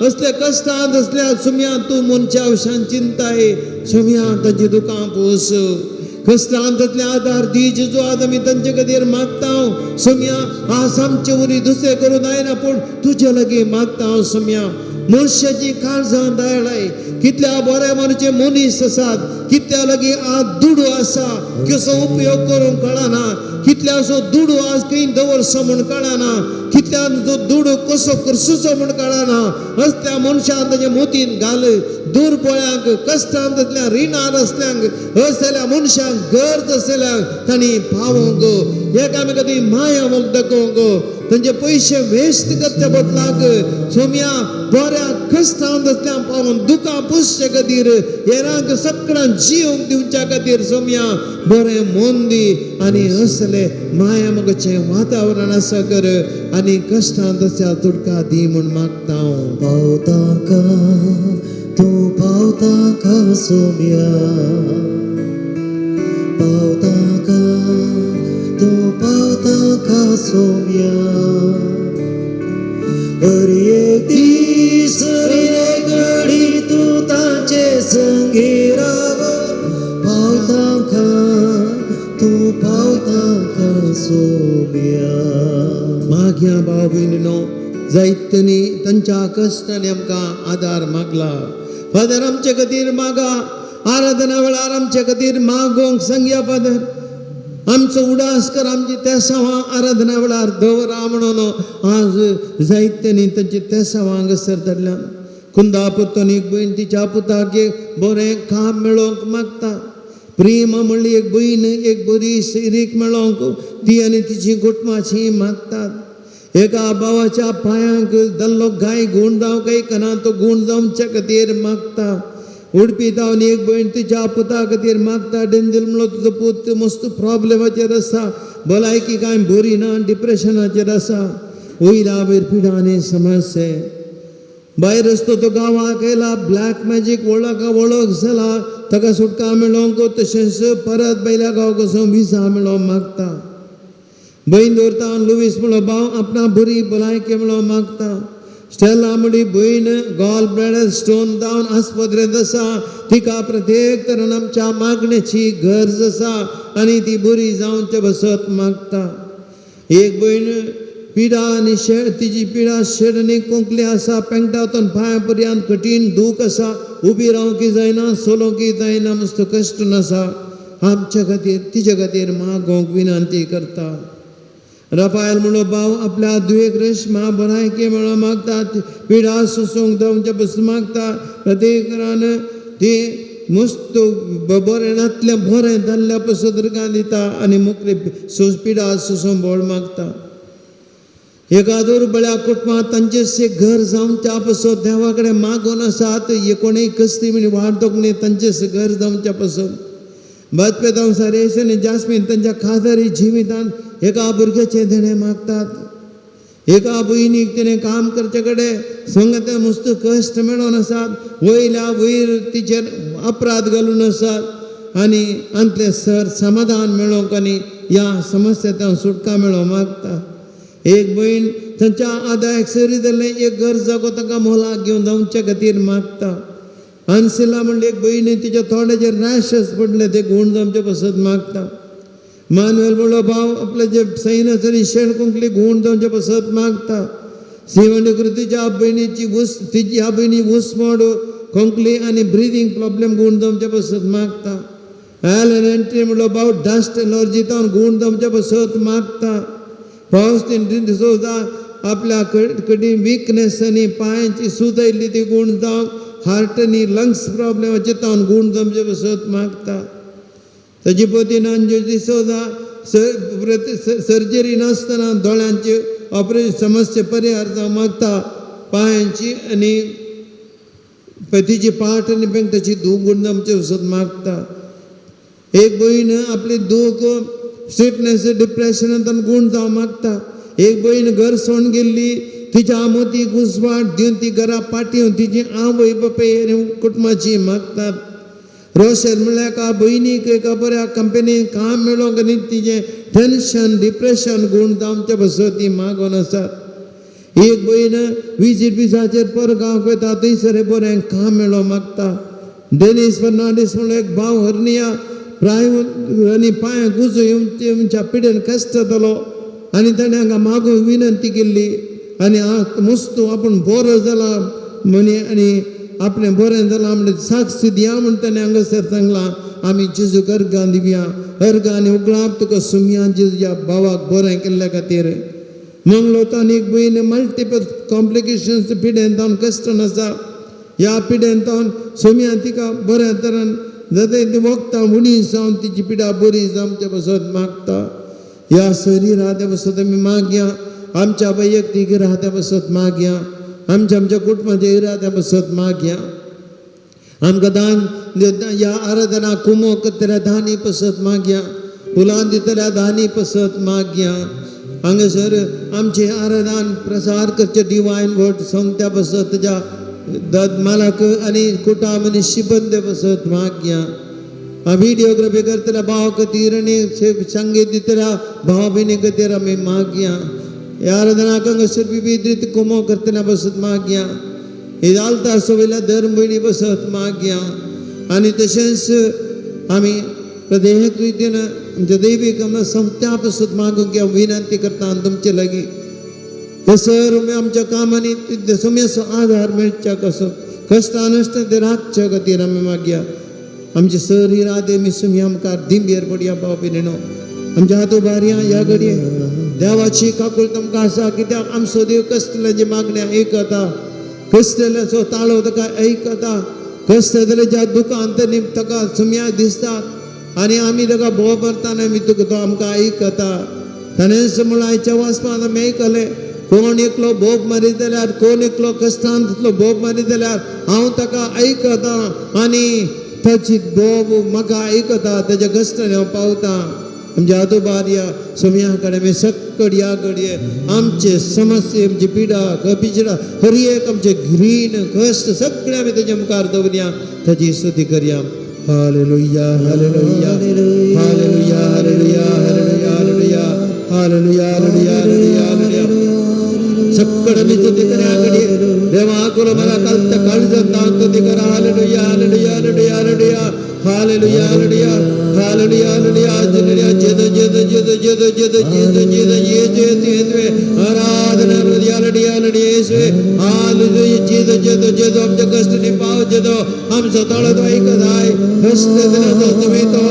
असले कश्टांत असल्या सोम्या तूं मनशा विशयान चिंताय सोम्या तांची दुकां पोस कश्टांत असले आदार दी जेजू आज आमी तांचे खातीर मागता सोम्या आज आमचे उरी दुसरे करून जायना पूण तुजे लागीं मागता सोम्या मनशाची काळजां दयाळाय कितल्या बरे मनचे मनीस आसात कितल्या लागीं आज दुडू आसा कसो उपयोग करूंक कळना कितल्या असो दुडू आज खंय दवरचो म्हूण कळना कितल्या जो दुडू कसो करचो म्हूण कळना असल्या मनशान ताचे मोतीन घाल दुर्बळ्यांक कश्टांत असल्या रिणांत असल्यांक असल्या मनशांक गरज असल्यांक तांणी पावोवंक एकामेकाची माया मोग दाखोवंक तांचे पयशे वेस्ट करच्या बदलाक सोम्या बऱ्या कश्टांत असल्या पावून दुकां पुसचे खातीर हेरांक सगळ्यांक जीवंक दिवच्या खातीर सोम्या बरें मन दी आनी असले माया मोगाचें वातावरण आसा कर आनी कश्टांत असल्या तुडका दी म्हूण मागता पावता का तूं पावता का सोम्या पावता का तूं पावता का सोम्या अरे दीस रे घडी तूं ताचे संगी राव पावता का तूं पावता का सोम्या मागया भाव भयणीनो जायत्यांनी तांच्या कश्टांनी आमकां आदार मागला फादर आमचे खातीर मागा आराधना वेळार आमचे खातीर मागोवंक सांगया फादर आमचो उडास कर आमची तेसावां आराधना वेळार दवरा म्हणून आज जायत्यांनी तांची तेसावां हांगासर धरल्यान कुंदा पुतोन एक भयण तिच्या पुताक एक बरें काम मेळोवंक मागता प्रेम म्हणली एक भयण एक बरी सिरीक मेळोवंक ती आनी तिची कुटुंबाची मागतात एका भावाच्या पांयांक दल्लो गाय गूण जावंक कना तो गूण जावच्या खातीर मागता उडपी जावन एक भयण तुज्या पुता खातीर मागता डेंजर म्हणलो तुजो पूत मस्त प्रॉब्लेमाचेर आसा भलायकी कांय बरी ना डिप्रेशनाचेर आसा वयल्या वयर पिडा आनी समस्या भायर असतो तो गांवांक येयला ब्लॅक मॅजीक वळख जाला ताका सुटका मेळोंक तशेंच परत बैल्या गांव वचून विजा मेळोंक मागता भयण दवरता लुईस म्हणलो भाव आपणा बरी भलायकी मेळोंक मागता स्टेला म्हणली भयण गॉल ब्लॅडर स्टोन जावन आस्पत्रेंत आसा तिका प्रत्येक तरेन आमच्या मागणेची गरज आसा आनी ती बरी जावंचे बसत मागता एक भयण पिडा आनी तिची पिडा शेड आनी कोंकली आसा पेंगटातून पांया पर्यंत कठीण दूख आसा उबी रावंकी जायना सोलोंकी जायना मस्त कश्ट आसा आमच्या खातीर तिच्या खातीर मागोवंक विनंती करता रफायल म्हणलो भाव आपल्या दुयेक रेशमा भलायकी मेळोवंक मागता पिडा सोसूंक जावंचे बसून मागता प्रत्येकान ती मस्त बरेंतल्या बरें जाल्ल्या पसत दिता आनी मुखली पिडा सोसूंक बोड मागता एका दुर्बळ्या कुटुंबात तांचेसे घर जावंच्या पसत देवा कडेन मागून आसात कोणूय कसली म्हणी वाडतोक न्ही तांचेस घर जावंच्या पसत बदपेदांव सरेश आनी जास्मीन तांच्या खादारी जिवितान एका भुरग्याचे देणे मागतात एका भयणीक तिणें काम करचे कडेन संगत मस्त कश्ट मेळोन आसात वयल्या वयर तिचेर अपराध घालून आसात आनी अंतले सर समाधान मेळोवंक आनी ह्या समस्येंतल्यान सुटका मेळोवंक मागता एक भयण तांच्या आदायाक सरी जाल्लें एक घर जागो ताका मोलाक घेवन जावचे खातीर मागता अनसिला म्हणली एक भयणी तिच्या तोंडाचेर रॅशस पडले ते गुण जावचे बसत मागता मानुएल म्हणलो भाव आपले जे सैनस आनी शेण कोंकली गुण जावचे बसत मागता सिवंडी कृतीच्या भयणीची तिची ह्या भयणी उसमोड कोंकली आनी ब्रिदींग प्रॉब्लेम गुण जावचे बसत मागता एलन एंट्री म्हणलो भाव डस्ट एलर्जी जावन गुण जावचे बसत मागता फावस्तीन डिसोजा आपल्या कडेन विकनेस आनी पांयांची सूज आयिल्ली ती गुण जावं हार्ट आनी लंग्स प्रॉब्लेमाचे जावन गुण जमचे बसत मागता ताची पतीन अंजू डिसोजा सर्जरी नासतना दोळ्यांची ऑपरेशन समस्या परिहार जावंक मागता पांयांची आनी तिची पाट आनी ताची दूख गुण जमचे बसत मागता एक भयण आपली दूख स्ट्रिटनेस डिप्रेशनांतल्यान गुण जावंक मागता एक भयण घर सोडून गेल्ली तिच्या आमोतीक उसवाट दिवन ती घरा पाटयेवन तिची आवय बापाय कुटुंबाची मागतात रोशेल म्हणल्यार एका भयणीक एका बऱ्या कंपनीन काम मेळोंक आनी तिचें टेन्शन डिप्रेशन गुण जावचे बसत ती मागोन आसात एक भयण विजीट बिजाचेर परगांवक वता थंयसर बरें काम मेळोवंक मागता डेनिस फर्नांडीस म्हणलो एक भाव हर्निया प्रायवेट आनी पांयाक उजो येवच्या पिडेन कश्ट जालो आनी ताणें हांगा मागून विनंती केल्ली आनी मस्त आपूण बरो जाला म्हणी आनी आपणें बरें जालां म्हणून साक्ष दिया म्हूण ताणें हांगासर सांगलां आमी जेजूक अर्गां दिवया अर्गां आनी उगडाप तुका सुमया जेजूच्या भावाक बरें केल्ल्या खातीर मंगलोतान एक भयण मल्टिपल कॉम्प्लिकेशन्स पिडेन जावन कश्टान आसा ह्या पिडेन जावन सुमया तिका बऱ्या तरेन जाता ती वखदां उणी जावन तिची पिडा बरी जावचे बसत मागता ह्या शरिराच्या बसत आमी मागया आमच्या वैयक्तीक इराद्या बसत मागया आमच्या कुटुंबाच्या इराद्या बसत मागया आमकां दान ह्या आराधना कुमो करतल्या दानी पसत मागया फुलां दितल्या दानी पसत मागया हांगासर आमचे आराधन प्रसार करचे डिवायन वर्ड संगत्या बसत तुज्या मालक आनी कुटाम आनी शिबंद बसत मागया व्हिडिओग्राफी करतल्या भाव खातीर आनी संगीत दितल्या भाव भयणी खातीर आमी मागया ह्या आराधनाक हांगासर विविध रीत कुमो करतल्या बसत मागया हे आलतार सवयल्या धर्म भयणी बसत मागया आनी तशेंच आमी प्रत्येक रितीन आमच्या दैवीक संगत्या बसत मागूंक विनंती करता तुमचे लागीं हे सर आमच्या कामांनी सोम्याचो आधार मेळच्या कसो कश्टा नश्ट ते राखच्या खातीर आमी मागया आमचे सर इरादे मी सुमी आमकां दिंबेर पडया भाव भयणीनो आमच्या हात उबारया ह्या घडये देवाची काकूळ तुमकां आसा कित्याक आमचो देव कसल्याची मागण्या आयकता कसल्याचो ताळो ताका आयकता कसल्या ज्या दुखांत ताका सुम्या दिसतात आनी आमी ताका भोव भरताना आमी तुका तो आमकां आयकता ताणें म्हणून आयच्या वाचपांत आमी आयकलें कोण एकलो बोब मारीत जाल्यार कोण एकलो कश्टांतलो बोब मारीत जाल्यार हांव ताका आयकता आनी ताची बोब म्हाका आयकता ताच्या कश्टांनी हांव पावता आमच्या आदोबार्या सोम्या कडेन आमी सक्कड या घडये आमचे समस्ये आमची पिडा कपिचडा हर एक आमचे घृण कश्ट सगळे आमी ताच्या मुखार दवरया ताची स्तुती करया hallelujah hallelujah hallelujah hallelujah hallelujah hallelujah hallelujah hallelujah सक्कड आमी स्तुती करया घडये देवा करो मला कालच्या काळजांत स्तुती करा hallelujah hallelujah hallelujah hallelujah hallelujah hallelujah hallelujah hallelujah hallelujah जद जद जद जद जद जद जद जद जद आराधना हालेलुया हालेलुया येशुवे हालेलुया जद जद जद आमच्या कष्टाने पाव जद आमचा तळत ऐकताय कष्ट दिनाचो तुम्ही तो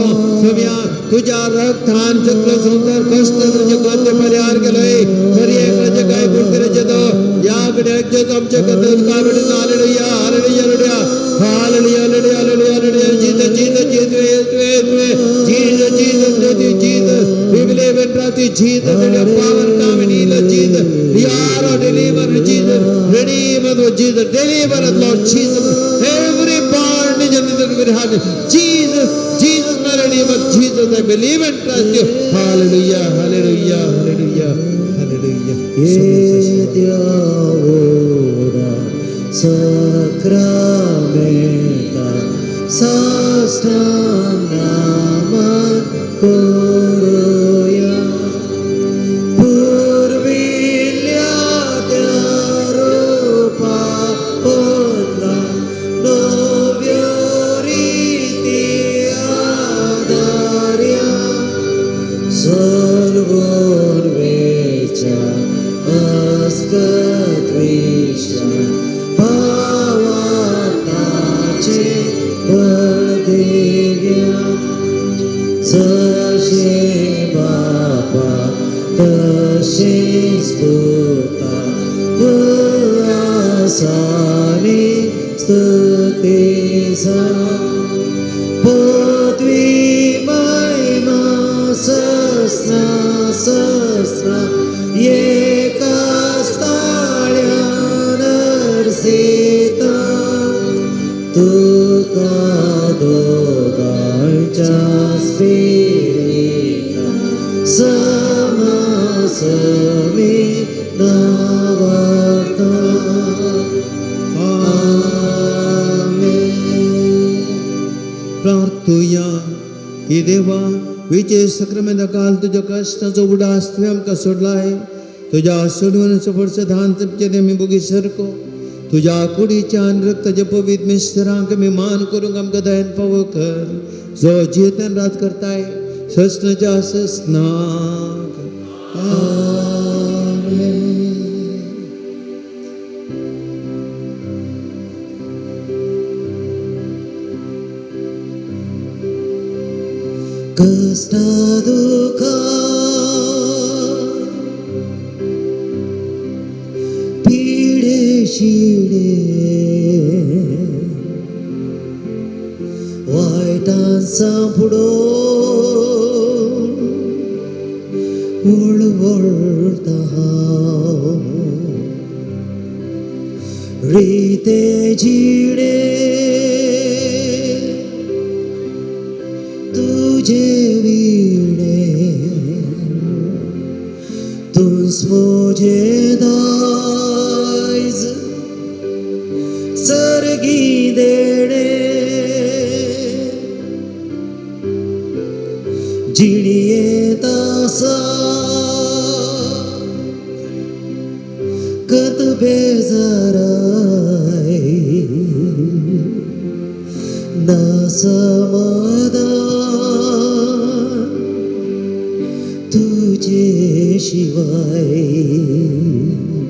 सोम्या तुझ्या रक्तान सगळं सुंदर कष्ट तुझे करते परिहार केलंय खरी एक काय गुण करायचे तो याकडे जद आमच्या कदर काय भेटून hallelujah hallelujah hallelujah hallelujah hallelujah hallelujah hallelujah Jesus, Jesus, Jesus, Jesus, Jesus, Jesus. We believe and trust in Jesus and your power come and heal us, Jesus. We are our deliverer, Jesus. Redeem us, Lord Jesus. Deliver us, Lord Jesus. Every bondage and that we have. Jesus, Jesus, my Redeemer, Jesus. I believe and trust you. Hallelujah, hallelujah, hallelujah, hallelujah. Sakramenta Sastranaman Koroya Purvilyatya Rupa Potla Novyoriti Adarya Salvor Vecha Askatvisha Bhavatache Baldevya Sashe Baba Tashe Stuta Vasani Stutisa Potvi Maima Sasna Sasna Yekastalya Narsita Tuka dogarcha spirita Samasami navarta Amen. प्रार्थूया की देवा विचे सक्रमेंत काल तुझ्या कष्टाचो उडास तुवें आमकां सोडलाय तुझ्या सोडवण्याचो वर्षधान तुमचे आमी बोगी सरको तुझ्या कुडीच्या आनी रक्ताच्या पवित्र मिस्त्रांक आमी मान करूंक आमकां दयेन फावो कर जो जियेतन रात करताय ससनाच्या ससनाक आमेन. Kasta dukha pide shide वायटांचा फुडोन वळवळता रीते जिडे तुझे विडे तुस मोजे दायज सर्गी देणे जिणिये तासा कत बेजाराय ना समाधान तुझे शिवाय